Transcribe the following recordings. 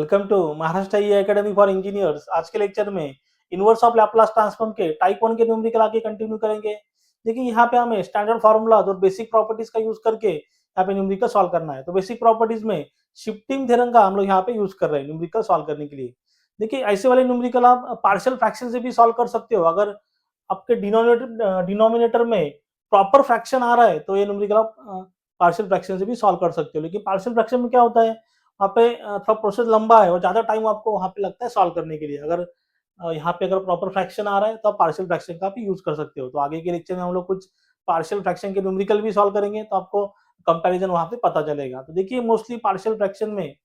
Welcome to Maharashtra E academy for engineers. आज के lecture में इनवर्स ऑफ लैपलास ट्रांसफॉर्म के टाइप 1 के न्यूमेरिकल आगे कंटिन्यू करेंगे। देखिए यहाँ पे हमें स्टैंडर्ड फार्मूला और बेसिक प्रॉपर्टीज का यूज करके यहाँ पे न्यूमेरिकल सॉल्व करना है। तो बेसिक प्रॉपर्टीज में शिफ्टिंग थ्योरम का हम लोग यहाँ पे यूज कर रहे हैं न्यूमेरिकल सॉल्व करने के लिए। देखिए ऐसे वाले न्यूमेरिकल आप पार्शियल फ्रैक्शन से भी सॉल्व कर सकते हो। अगर आपके डिनोमिनेटर में प्रॉपर फ्रैक्शन आ रहा है तो ये न्यूमेरिकल आप पार्शियल फ्रैक्शन से भी सॉल्व कर सकते हो। लेकिन पार्शियल फ्रैक्शन में क्या होता है, वहाँ पे थोड़ा प्रोसेस लंबा है और ज्यादा टाइम आपको वहाँ पे लगता है सॉल्व करने के लिए। अगर यहाँ पे अगर प्रॉपर फ्रैक्शन आ रहा है तो आप पार्शियल फ्रैक्शन का भी यूज कर सकते हो। तो आगे के लेक्चर में हम लोग कुछ पार्शियल फ्रैक्शन के न्यूमेरिकल भी सॉल्व करेंगे तो आपको कंपैरिजन वहाँ पे पता चलेगा। तो देखिए मोस्टली पार्शियल फ्रैक्शन में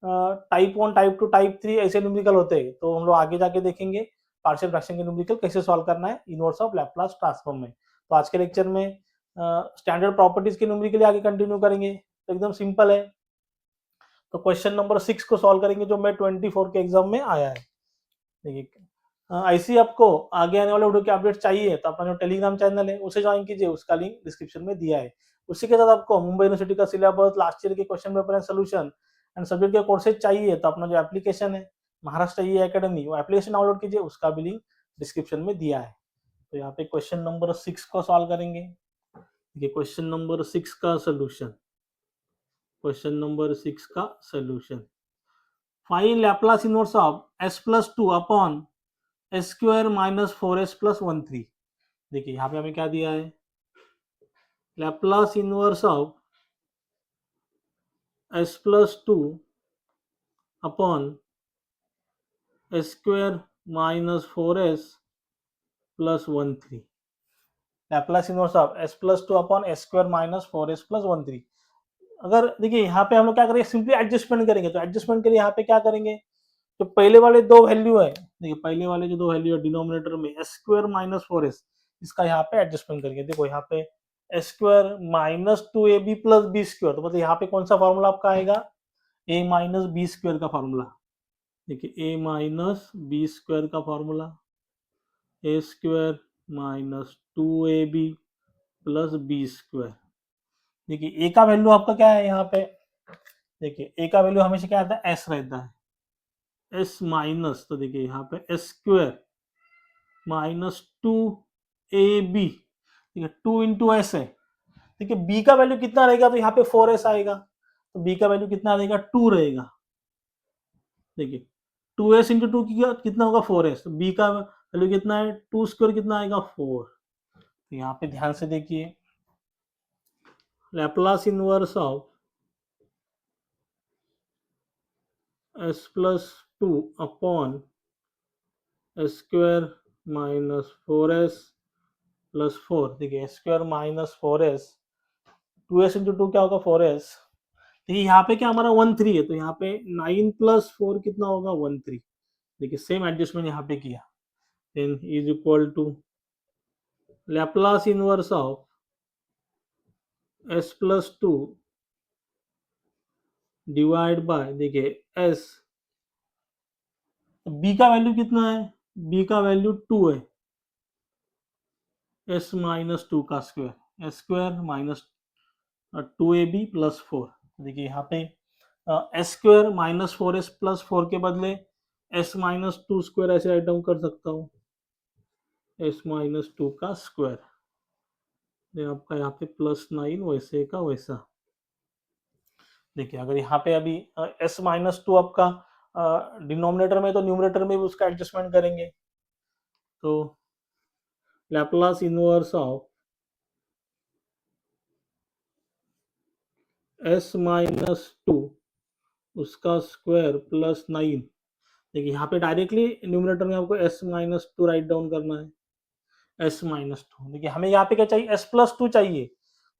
टाइप 1, टाइप 2, टाइप 3 ऐसे न्यूमेरिकल होते हैं। तो हम लोग आगे जाके देखेंगे पार्शियल फ्रैक्शन के न्यूमेरिकल कैसे सॉल्व करना है इनवर्स ऑफ लैपलास ट्रांसफॉर्म में। तो आज के लेक्चर में स्टैंडर्ड प्रॉपर्टीज के न्यूमेरिकल आगे कंटिन्यू करेंगे। तो एकदम सिंपल है। तो क्वेश्चन नंबर 6 को सॉल्व करेंगे जो मैं 24 के एग्जाम में आया है। देखिए ऐसी आपको आगे आने वाले वीडियो के अपडेट चाहिए तो अपना जो टेलीग्राम चैनल है उसे ज्वाइन कीजिए, उसका लिंक डिस्क्रिप्शन में दिया है। उसी के साथ आपको मुंबई यूनिवर्सिटी का सिलेबस, लास्ट ईयर के question paper and solution and subject के कोर्सेज चाहिए तो अपना जो एप्लीकेशन है महाराष्ट्र ई एकेडमी, वो एप्लीकेशन डाउनलोड कीजिए, उसका भी लिंक डिस्क्रिप्शन में दिया है। तो यहाँ पे क्वेश्चन नंबर 6 को सॉल्व करेंगे। देखिए क्वेश्चन नंबर 6 का सोल्यूशन, क्वेश्चन नंबर 6 का solution, find Laplace inverse of s+2 upon s² minus 4s plus 1/3। देखिए यहाँ पे हमें क्या दिया है, Laplace inverse of s+2 upon s² minus 4s plus 1/3। Laplace inverse of s+2 upon s² minus 4s plus 1/3। अगर देखिए यहाँ पे हम लोग क्या करेंगे, सिंपली एडजस्टमेंट करेंगे। तो एडजस्टमेंट के लिए यहाँ पे क्या करेंगे, जो पहले वाले दो वैल्यू है, देखिए पहले वाले जो दो वैल्यू है डिनोमिनेटर में s² माइनस 4s, इसका यहाँ पे एडजस्टमेंट करेंगे। देखो यहाँ पे s² minus 2ab plus b², तो मतलब यहाँ पे कौन सा फॉर्मूला आपका आएगा, a माइनस b² का फॉर्मूला। देखिए a माइनस b² का formula, a² minus 2ab plus b²। देखिए a का वैल्यू आपका क्या है यहाँ पे, देखिए a का वैल्यू हमेशा क्या आता है, s रहता है, s माइनस, तो देखिए यहाँ पे s² माइनस 2ab, ठीक है 2 इंटू एस है। देखिए b का वैल्यू कितना रहेगा, तो यहाँ पे 4s आएगा, तो b का वैल्यू कितना रहेगा, 2 रहेगा। देखिए 2s इंटू 2 कितना होगा, 4s। तो b का वैल्यू कितना है, 2² कितना आएगा, 4। तो यहाँ पे ध्यान से देखिए, Laplace inverse of s+2 upon s² minus 4s plus 4। देखिए s² minus 4s, 2s into 2 क्या होगा, 4s। देखिए यहाँ पे क्या हमारा 1/3 है, तो यहाँ पे 9 प्लस 4 कितना होगा, 1/3। देखिए सेम एडजस्टमेंट यहाँ पे किया, then is equal to Laplace inverse of s+2 divide by, देखिए s, b का वैल्यू कितना है, b का वैल्यू 2 है, s माइनस 2 का square, s² minus 2ab plus 4। देखिए यहाँ पे s² माइनस 4s प्लस 4 के बदले s माइनस 2² ऐसे राइट डाउन कर सकता हूँ, s माइनस 2 का स्क्वायर। आपका यहाँ पे प्लस 9 वैसे का वैसा। देखिए अगर यहाँ पे अभी s माइनस 2 आपका डिनोमिनेटर में, तो न्यूमरेटर में भी उसका एडजस्टमेंट करेंगे। तो Laplace inverse of s minus 2 उसका स्क्वायर प्लस 9। देखिए यहाँ पे डायरेक्टली न्यूमरेटर में आपको s माइनस 2 राइट डाउन करना है, s माइनस 2। देखिए हमें यहाँ पे क्या चाहिए, s+2 चाहिए।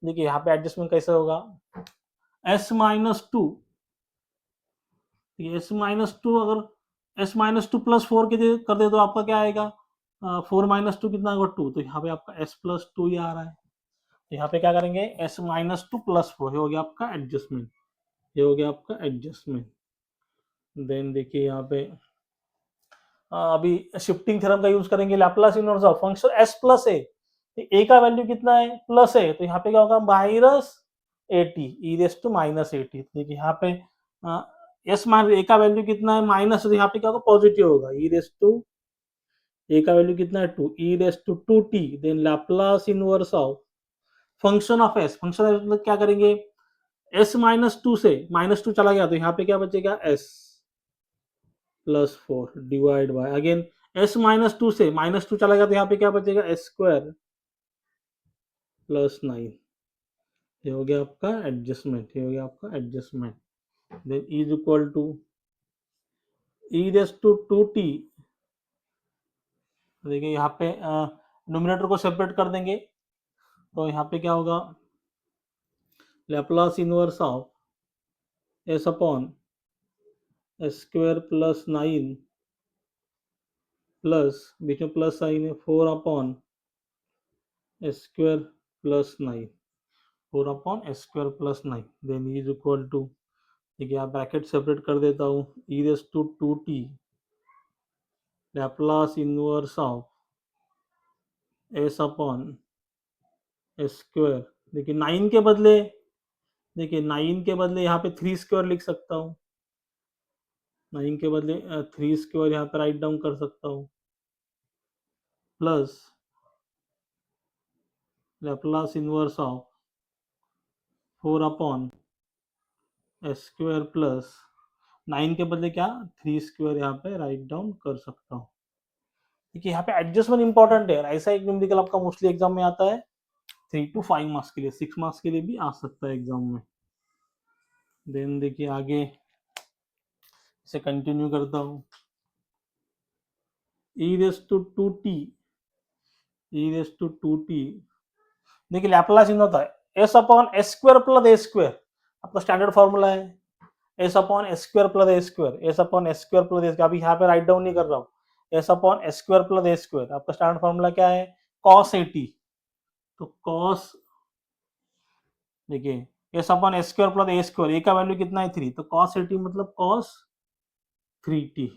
देखिए यहाँ पे एडजस्टमेंट कैसे होगा, s माइनस 2, s माइनस 2 अगर s माइनस 2 प्लस 4 के कर दे तो आपका क्या आएगा, 4 माइनस 2 कितना होगा, 2। तो यहाँ पे आपका s+2 ही आ रहा है। तो यहाँ पे क्या करेंगे, s माइनस 2 प्लस 4, ये हो गया आपका एडजस्टमेंट, ये हो गया आपका एडजस्टमेंट। देन देखिए यहाँ पे अभी शिफ्टिंग थ्योरम का यूज करेंगे, Laplace inverse of function s plus a का वैल्यू कितना है, प्लस है, तो यहाँ पे क्या होगा, minus 80 e raise to minus 80। देखिए यहाँ पे एस माइनस ए का वैल्यू कितना है माइनस, तो यहाँ पे क्या होगा पॉजिटिव होगा, ई रेस टू ए का वैल्यू कितना है 2, e raise to 2t, then Laplace inverse of function of s, function of मतलब क्या करेंगे, एस माइनस टू से माइनस टू चला गया तो यहाँ पे क्या बचेगा s plus 4 divide by again s minus two से माइनस टू चला गया तो यहाँ पे क्या बचेगा एस स्क्वायर प्लस 9, ये हो गया आपका एडजस्टमेंट, ये हो गया आपका adjustment, then is equal to e raise to 2t, देखिए यहाँ पे नोमिनेटर को सेपरेट कर देंगे तो यहाँ पे क्या होगा Laplace inverse of s upon s square plus 9 plus बीच में प्लस साइन है 4 upon s square plus 9, 4 upon s square plus 9, then is equal to, देखिए यहाँ ब्रैकेट सेपरेट कर देता हूँ, e raise to 2t Laplace inverse of s upon s square, देखिए 9 के बदले, देखिए 9 के बदले यहाँ पे 3 स्क्वायर लिख सकता हूँ, 9 के बदले 3 स्क्वायर यहाँ पे राइट डाउन कर सकता हूँ, plus Laplace inverse of 4 upon s square plus 9 के बदले क्या 3 स्क्वायर यहाँ पे राइट डाउन कर सकता हूँ। देखिए यहाँ पे एडजस्टमेंट इंपॉर्टेंट है, ऐसा एक न्यूमेरिकल आपका मोस्टली एग्जाम में आता है 3 to 5 मार्क्स के लिए, 6 मार्क्स के लिए भी आ सकता है एग्जाम में। देन देखिए आगे इसे कंटिन्यू करता हूँ, e raise to 2t, e raise to 2t, देखिए लैप्लास इन होता है s upon s square plus a square, आपका स्टैंडर्ड फॉर्मूला है s upon s square plus a square, s upon s square plus a, अभी यहाँ पे write down नहीं कर रहा हूँ, s upon s square plus a square, आपका स्टैंडर्ड फॉर्मूला क्या है कॉस 80, तो कॉस देखिए s upon s square plus a square, a का वैल्यू कितना है 3, तो कॉस 80 मतलब cos 3t,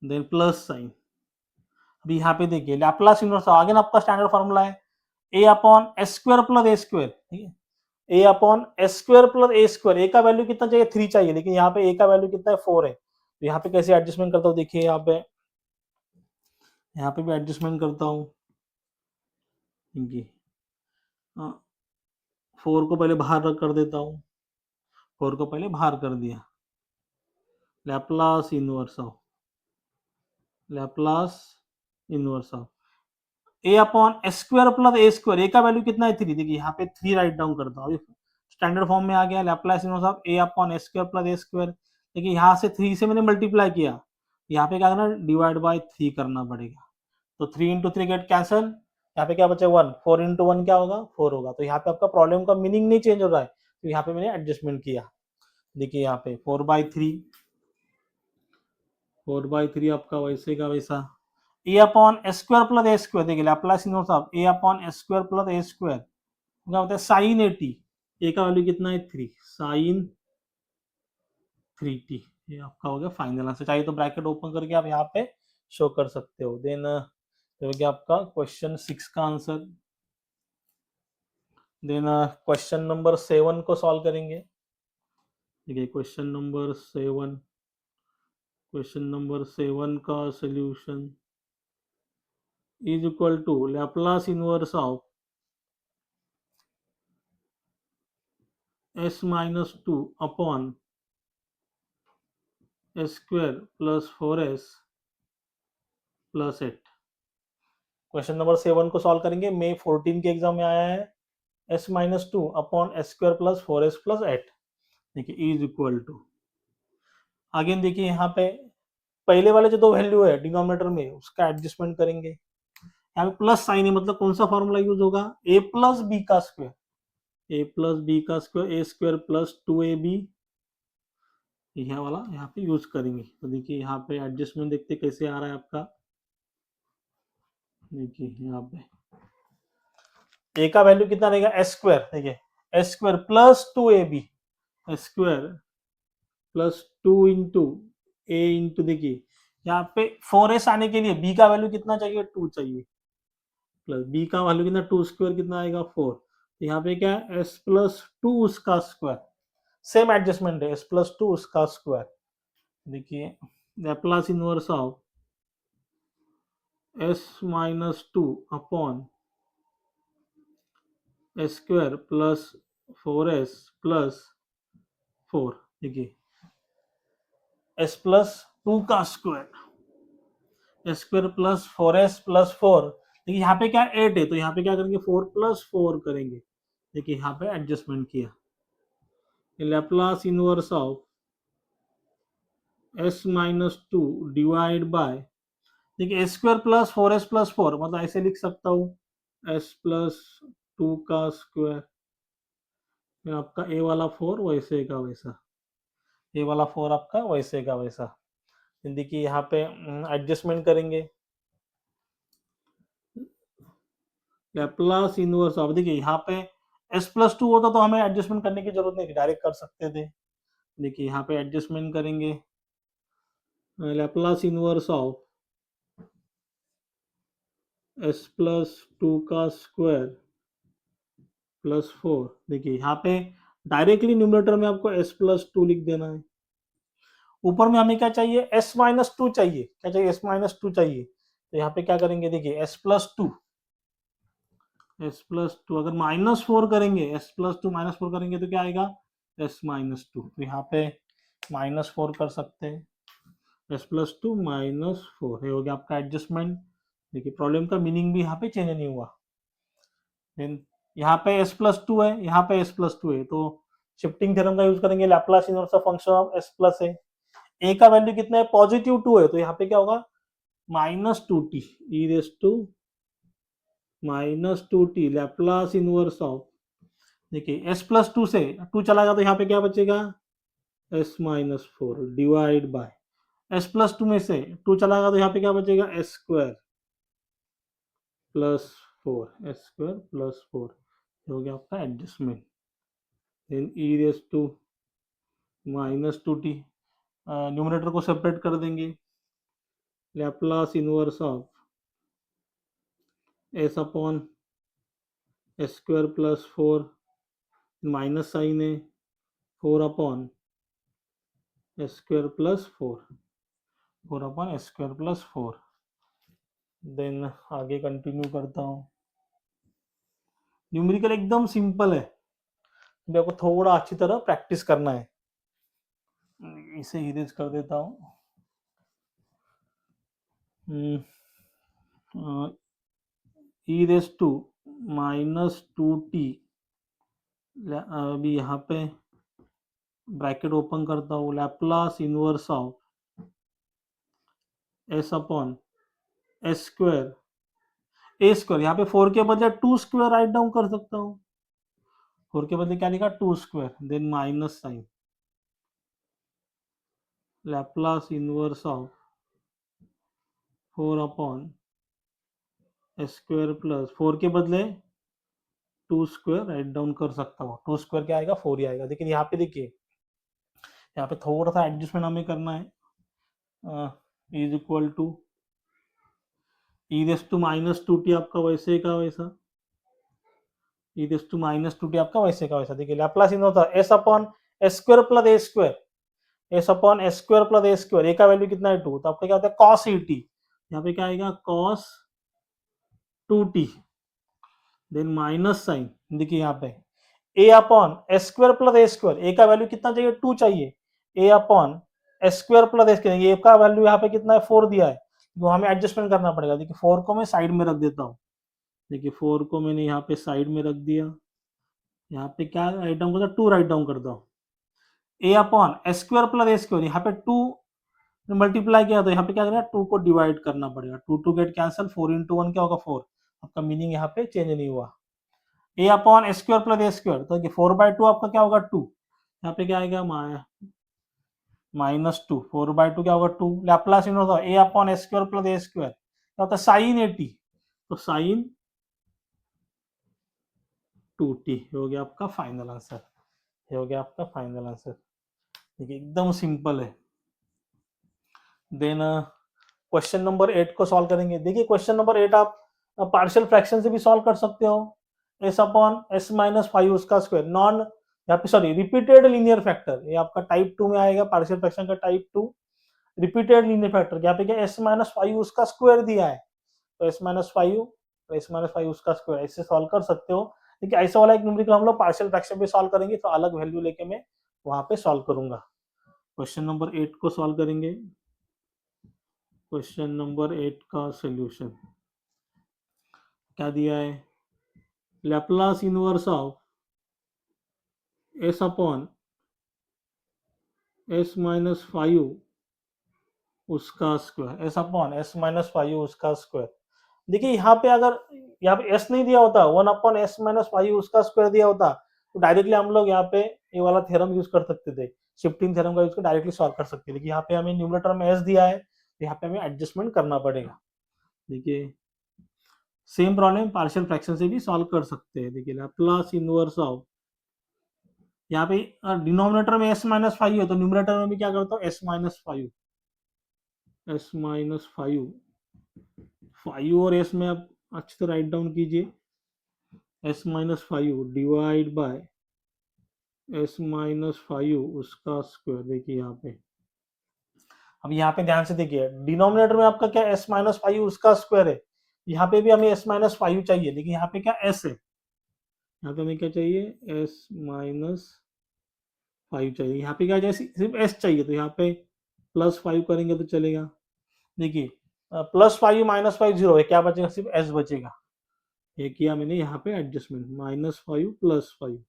then plus sign, अभी यहाँ पे देखिए लैप्लास इनवर्स आगे ना आपका स्टैंडर्ड फॉर्मूला है ए upon s square plus a square, ठीक है ए upon s square plus a square, a का वैल्यू कितना चाहिए 3 चाहिए, लेकिन यहाँ पे ए का वैल्यू कितना है 4 है, तो यहाँ पे कैसे एडजस्टमेंट करता हूँ, देखिए यहाँ पे भी एडजस्टमेंट करता हूँ, 4 को पहले बाहर कर देता हूँ, 4 को पहले बाहर कर दिया, Laplace inverse of a upon s square plus a square, a का वैल्यू कितना है 3, देखिए यहाँ पे 3 राइट डाउन करता हूँ, स्टैंडर्ड फॉर्म में आ गया Laplace inverse of a upon s square plus a square, देखिए यहाँ से 3 से मैंने मल्टीप्लाई किया, यहाँ पे क्या करना डिवाइड बाय 3 करना पड़ेगा, तो 3 इंटू 3 गेट कैंसल, यहाँ पे क्या बचे 1, 4 इंटू 1 क्या होगा 4 होगा, तो यहाँ पे आपका प्रॉब्लम का मीनिंग नहीं चेंज हो रहा है, तो यहाँ पे मैंने एडजस्टमेंट किया, देखिए यहाँ पे 4/3 आपका वैसे का वैसा, ए upon s square plus a square, देखिए Laplace inverse of a upon s square plus a square क्या होता है साइन 80, ए का वैल्यू कितना है 3, साइन 3t, ये आपका हो गया फाइनल आंसर, चाहिए तो ब्रैकेट ओपन करके आप यहाँ पे शो कर सकते हो, देन हो गया आपका क्वेश्चन 6 का आंसर, देन क्वेश्चन नंबर 7 को सॉल्व करेंगे, देखिए क्वेश्चन नंबर 7 का solution is equal to Laplace inverse of s minus 2 upon s square plus 4s plus 8, question number 7 को सॉल्व करेंगे, मई 14 के एग्जाम में आया है s minus 2 upon s square plus 4s plus 8, देखिए इज इक्वल टू, अगेन देखिए यहाँ पे पहले वाले जो दो वैल्यू है डिनोमिनेटर में उसका एडजस्टमेंट करेंगे, यहाँ पे प्लस साइन है मतलब कौन सा फॉर्मूला यूज होगा a प्लस बी का स्क्वायर, ए स्क्वायर प्लस 2ab, यह वाला यहाँ पे यूज करेंगे, तो देखिए यहाँ पे एडजस्टमेंट देखते कैसे आ रहा है आपका, देखिए यहाँ पे ए का वैल्यू कितना रहेगा एस स्क्वायर, देखिए s square plus 2ab, s square plus 2 into a into, देखिए यहाँ पे 4s आने के लिए बी का वैल्यू कितना चाहिए 2 चाहिए, प्लस बी का वैल्यू कितना 2 स्क्वायर कितना आएगा 4, तो यहाँ पे क्या है एस प्लस 2 उसका स्क्वायर, सेम एडजस्टमेंट है, s+2 उसका स्क्वायर। देखिए Laplace inverse of s-2 upon s square plus 4s plus 4। देखिए s+2 का square, s square plus 4s plus 4। देखिए यहाँ पे क्या 8 है, तो यहाँ पे क्या करेंगे 4+4 करेंगे। देखिए यहाँ पे एडजस्टमेंट किया, Laplace inverse of s-2 divide by, देखिए s square plus 4s plus 4, मतलब ऐसे लिख सकता हूँ s+2 का स्क्वायर, फिर आपका a वाला 4 वैसे का वैसा, a वाला 4 आपका वैसे का वैसा। देखिए यहाँ पे एडजस्टमेंट करेंगे, लैप्लास इनवर्स ऑफ, देखिए यहाँ पे s+2 होता तो हमें एडजस्टमेंट करने की जरूरत नहीं, डायरेक्ट कर सकते थे। देखिए यहाँ पे एडजस्टमेंट करेंगे, लैप्लास इनवर्स ऑफ s+2 का स्क्वायर प्लस 4। देखिए यहाँ पे डायरेक्टली न्यूमरेटर में आपको s+2 लिख देना है, ऊपर में हमें क्या चाहिए s-2 चाहिए, क्या चाहिए s-2 चाहिए। तो यहाँ पे क्या करेंगे, देखिए s+2 अगर -4 करेंगे, s+2 -4 करेंगे तो क्या आएगा s-2। तो यहाँ पे -4 कर सकते हैं, s+2 -4 ये हो गया आपका एडजस्टमेंट। देखिए प्रॉब्लम का मीनिंग भी यहाँ पे चेंज नहीं हुआ। देन यहाँ पे s+2 है, यहाँ पे s+2 है, तो शिफ्टिंग थ्योरम का यूज करेंगे, Laplace inverse of function of s plus है। a का वैल्यू कितना है पॉजिटिव 2 है, तो यहाँ पे क्या होगा -2t e raise to -2t Laplace inverse of, देखिए s+2 से 2 चला गया तो यहाँ पे क्या बचेगा s-4 डिवाइड बाय, s+2 में से 2 चला गया तो यहाँ पे क्या बचेगा s square plus 4, s square plus 4 हो गया आपका adjustment. Then e raise to -2t, numerator को सेपरेट कर देंगे, Laplace inverse of s upon s square plus 4, minus sine है 4 upon s square plus 4 upon s square plus 4। Then आगे continue करता हूँ, न्यूमेरिकल एकदम सिंपल है, मेरे को थोड़ा अच्छी तरह प्रैक्टिस करना है। इसे इरेज कर देता हूँ, e रेस टू -2t, अभी यहाँ पे ब्रैकेट ओपन करता हूँ, Laplace inverse of s upon s square a square, यहाँ पे 4 के बदले 2 स्क्वायर राइट डाउन कर सकता हूँ, 4 के बदले क्या लिखा 2 square, then minus sine, Laplace inverse of 4 upon s square plus 4 के बदले 2 स्क्वायर राइट डाउन कर सकता हूँ, 2 स्क्वायर क्या आएगा 4 ही आएगा। लेकिन यहाँ पे देखिए, यहाँ पे थोड़ा सा एडजस्टमेंट हमें करना है, is equal to e raise to -2t आपका वैसे का वैसा, e रेस टू -2t आपका वैसे का वैसा। देखिए लैप्लास इनवर्स होता है s upon s square plus a square, s upon s square plus a square, a का वैल्यू कितना है 2, तो आपका क्या होता है cos et, यहाँ पे क्या आएगा cos 2t, then minus sign, देखिए यहाँ पे a upon s square plus a square, a का वैल्यू कितना चाहिए 2 चाहिए, a upon s square plus a square, a का वैल्यू यहाँ पे कितना है 4 दिया है, तो हमें एडजस्टमेंट करना पड़ेगा। देखिए 4 को मैं साइड में रख देता हूँ, देखिए 4 को मैंने यहाँ पे साइड में रख दिया, यहाँ पे क्या राइट डाउन करता 2 राइट डाउन करता हूँ, a upon s square plus a square, यहाँ पे 2 मल्टीप्लाई किया तो यहाँ पे क्या करना 2 को डिवाइड करना पड़ेगा, 2 गेट कैंसिल, 4 इंटू 1 क्या होगा 4, आपका मीनिंग यहाँ पे चेंज नहीं हुआ। a upon s square plus a square, तो 4/2 आपका क्या होगा 2, यहाँ पे क्या आएगा -2, 4/2 क्या होगा 2, लैप्लास इनवर्स होगा a upon s square plus a square, क्या होता है साइन 80, तो साइन 2t हो गया आपका फाइनल आंसर, ये हो गया आपका फाइनल आंसर। देखिए एकदम सिंपल है। देन क्वेश्चन नंबर 8 को सॉल्व करेंगे। देखिए क्वेश्चन नंबर 8 आप पार्शियल फ्रैक्शन से भी सॉल्व कर सकते हो, s अपॉन s -5 उसका स्क्वायर, नॉन यहाँ पे सॉरी रिपीटेड लीनियर फैक्टर, ये आपका टाइप 2 में आएगा, पार्शियल फ्रैक्शन का टाइप 2 रिपीटेड लीनियर फैक्टर। यहाँ पे क्या एस माइनस फाइव उसका स्क्वायर दिया है, तो एस माइनस फाइव उसका स्क्वायर, ऐसे सॉल्व कर सकते हो। देखिए ऐसा वाला एक न्यूमेरिकल हम लोग पार्शियल फ्रैक्शन पे सॉल्व करेंगे, तो अलग वैल्यू लेके मैं वहां पे सॉल्व करूंगा। क्वेश्चन नंबर 8 को सॉल्व करेंगे। क्वेश्चन नंबर 8 का सोल्यूशन क्या दिया है, Laplace inverse of s upon S minus five उसका square, s upon S minus five उसका स्क्वायर। देखिए यहाँ पे अगर यहाँ पे एस नहीं दिया होता, one upon S minus five उसका स्क्वायर दिया होता, तो डायरेक्टली हम लोग यहाँ पे ये वाला थ्योरम यूज कर सकते थे, शिफ्टिंग थ्योरम का यूज कर डायरेक्टली सॉल्व कर सकते थे। लेकिन यहाँ पे हमें न्यूमरेटर में एस दिया है, तो यहाँ पे हमें एडजस्टमेंट करना पड़ेगा। देखिए सेम प्रॉब्लम पार्शियल फ्रैक्शन से भी सॉल्व कर सकते हैं। देखिए लैप्लास इनवर्स ऑफ, यहाँ पे डिनोमिनेटर में एस माइनस फाइव है, तो न्यूमरेटर में भी क्या करता हूँ S minus five, S minus five, five और एस में आप अच्छे से राइट डाउन कीजिए, S minus five divide by S minus five उसका स्क्वायर। देखिए यहाँ पे, अब यहाँ पे ध्यान से देखिए, डिनोमिनेटर में आपका क्या एस माइनस फाइव उसका स्क्वायर है, यहाँ पे भी हमें एस माइनस फाइव चाहिए, लेकिन यहाँ पे क्या एस है, यहाँ पे हमें क्या चाहिए एस माइनस फाइव चाहिए। यहाँ पे क्या चाहिए, सिर्फ एस चाहिए, तो यहाँ पे प्लस फाइव करेंगे तो चलेगा। देखिए plus five minus five zero है, क्या बचेगा, सिर्फ एस बचेगा। ये किया मैंने यहाँ पे adjustment, minus five plus five,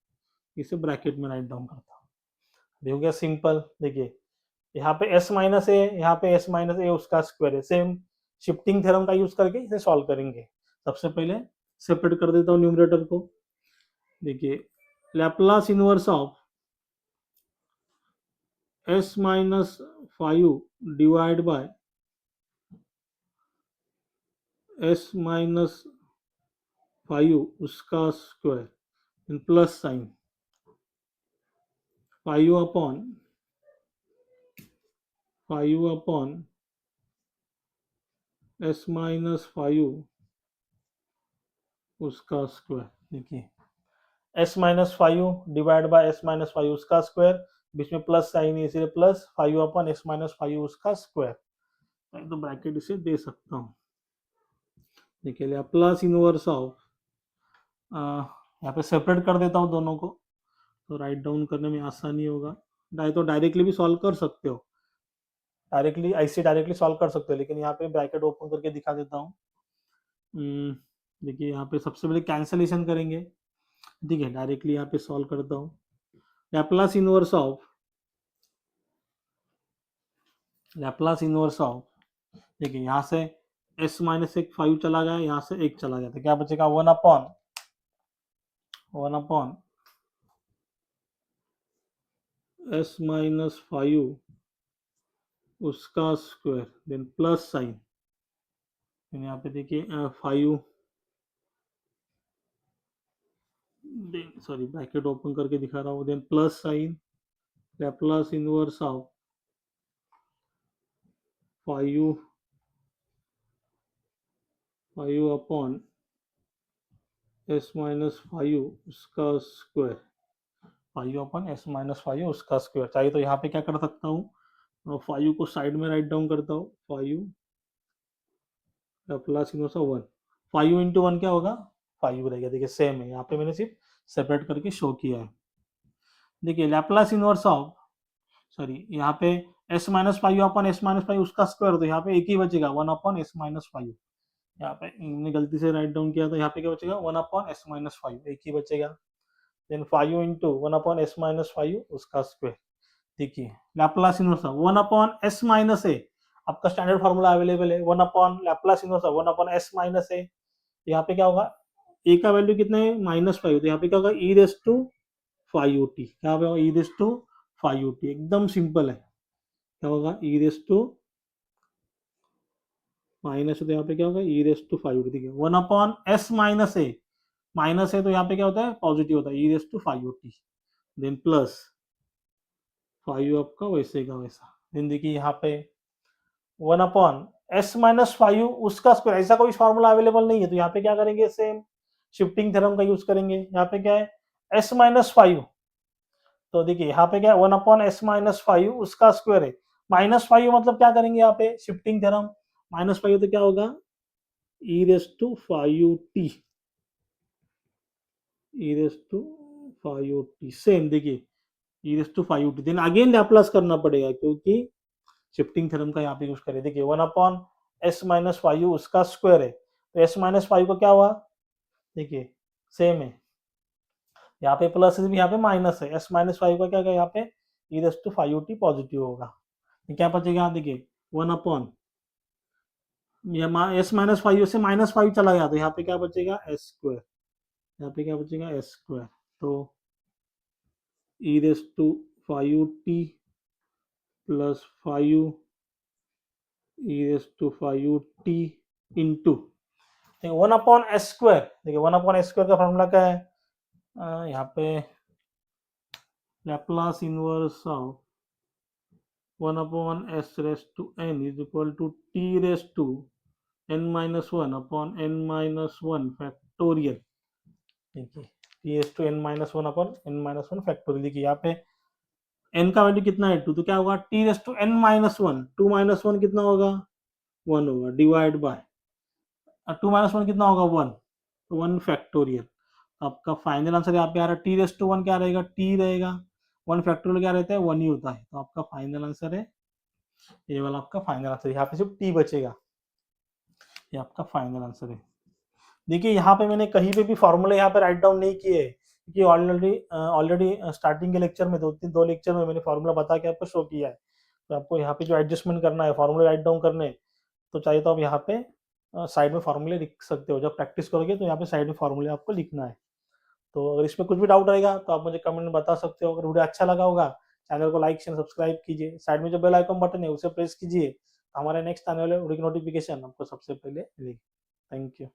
इसे ब्रैकेट में राइट डाउन करता हूँ, हो गया सिंपल। देखिए यहाँ पे एस माइनस ए, यहाँ पे एस माइनस ए उसका स्क्वायर है, सेम शिफ्टिंग थ्योरम का यूज करके इसे सॉल्व करेंगे। सबसे पहले सेपरेट कर देता हूँ न्यूमरेटर को। देखिए Laplace inverse of S minus five divide by S minus five उसका square plus sine five upon S minus five उसका स्क्वायर। देखिए S minus five divide by S minus five उसका स्क्वायर, बीच में प्लस साइन है इसलिए plus five upon S minus five उसका square, तो ब्रैकेट इसे दे सकता हूँ। देखिए लैप्लास इनवर्स ऑफ, यहाँ पे सेपरेट कर देता हूँ दोनों को, तो राइट डाउन करने में आसानी होगा। तो डायरेक्टली भी सॉल्व कर सकते हो, डायरेक्टली ऐसे डायरेक्टली सॉल्व कर सकते हो, लेकिन यहाँ पे ब्रैकेट ओपन करके दिखा देता हूँ। देखिए यहाँ पे सबसे पहले कैंसलेशन करेंगे। ठीक है, डायरेक्टली यहाँ पे सॉल्व करता हूँ। लैप्लास इनवर्स ऑफ देखिए यहाँ से एस माइनस एक फाइव चला गया, यहाँ से एक चला गया, तो क्या बचेगा one upon S minus five उसका स्क्वायर, देन प्लस साइन, यहाँ पे देखिए फाइव, सॉरी ब्रैकेट ओपन करके दिखा रहा हूँ, then plus sign Laplace inverse of five upon S minus five उसका square, five upon S minus five उसका स्क्वायर। चाहिए तो यहाँ पे क्या कर सकता हूँ, फाइव को साइड में राइट डाउन करता हूँ, five Laplace inverse of one, five into one क्या होगा फाइव रहेगा। देखिए सेम है, यहाँ पे मैंने सिर्फ सेपरेट करके शो किया है। देखिए लैप्लास इनवर्स ऑफ, सॉरी यहाँ पे S minus five upon S minus five उसका स्क्वायर, तो यहाँ पे एक ही बचेगा one upon S minus five, यहाँ पे हमने गलती से राइट डाउन किया, तो यहाँ पे क्या बचेगा one upon S minus five, एक ही बचेगा। Then five into one upon S minus five उसका स्क्वायर। देखिए Laplace inverse one upon S minus a, आपका स्टैंडर्ड फॉर्मूला अवेलेबल है, one upon Laplace inverse one upon S minus a, यहाँ पे क्या होगा ए का वैल्यू कितना है माइनस फाइव, तो यहाँ पे क्या होगा ई रेस टू फाइव टी, क्या होगा ई रेस टू फाइव टी, एकदम सिंपल है। क्या होगा ई रेस टू माइनस, तो यहाँ पे क्या होगा ई रेस टू फाइव टी। ठीक है, वन अपॉन एस माइनस ए, माइनस है तो यहाँ पे क्या होता है पॉजिटिव होता है, e raise to five t, then plus five आपका वैसे का वैसा। देन देखिए यहाँ पे one upon S minus five उसका स्क्वायर, ऐसा कोई फॉर्मूला अवेलेबल नहीं है, तो यहाँ पे क्या करेंगे सेम शिफ्टिंग थ्योरम का यूज करेंगे। यहाँ पे क्या है एस माइनस फाइव, तो देखिए यहाँ पे क्या है 1/s-5 उसका स्क्वायर है। -5 मतलब क्या करेंगे यहाँ पे शिफ्टिंग थ्योरम, -5 तो क्या होगा e⁵t, e⁵t सेम देखिए e⁵t, देन अगेन लैप्लास करना पड़ेगा क्योंकि शिफ्टिंग थ्योरम का यहाँ पे यूज करें। देखिए 1/s-5 उसका स्क्वायर है, तो s-5 को क्या हुआ देखिए सेम है, यहाँ पे प्लस है यहाँ पे माइनस है, s-5 का क्या क्या यहाँ पे e⁵t पॉजिटिव होगा। तो क्या बचेगा यहाँ देखिए 1 s-5 से -5 चला गया, तो यहाँ पे क्या बचेगा s², यहाँ पे क्या बचेगा s², तो e⁵t plus 5 e⁵t into 1/s²। देखिए 1/s² का फॉर्मूला क्या है, यहाँ पे Laplace inverse of 1/s⁴n is equal to t⁻n−1/n−1 factorial. देखिए t⁻n−1/n−1 फैक्टोरियल। देखिए यहाँ पे n का वैल्यू कितना है 2, तो क्या होगा t⁻n−1, 2 - 1 कितना होगा 1 होगा, डिवाइड बाय 2 - 1 कितना होगा 1, तो 1 फैक्टोरियल। आपका फाइनल आंसर यहाँ पे आ रहा है t⁻1 क्या रहेगा t रहेगा, 1 फैक्टोरियल क्या रहता है 1 ही होता है, तो आपका फाइनल आंसर है ये वाला, आपका फाइनल आंसर यहाँ पे सिर्फ t बचेगा, ये आपका फाइनल आंसर है। देखिए यहाँ पे मैंने कहीं पे भी फॉर्मूले यहाँ पे राइट डाउन नहीं किए क्योंकि ऑलरेडी स्टार्टिंग के लेक्चर में दो लेक्चर में मैंने फॉर्मूला बता के आपको शो किया है। तो आपको यहाँ पे जो एडजस्टमेंट करना है फॉर्मूले राइट डाउन करने, तो चाहिए तो आप यहाँ पे साइड में फॉर्मूले लिख सकते हो, जब प्रैक्टिस करोगे तो यहाँ पे साइड में फॉर्मूले आपको लिखना है। तो अगर इसमें कुछ भी डाउट रहेगा तो आप मुझे कमेंट में बता सकते हो। अगर वीडियो अच्छा लगा होगा चैनल को लाइक शेयर सब्सक्राइब कीजिए, साइड में जो बेल आइकन बटन है उसे प्रेस कीजिए, हमारे नेक्स्ट आने वाले वीडियो की नोटिफिकेशन आपको सबसे पहले मिलेगी। Thank you.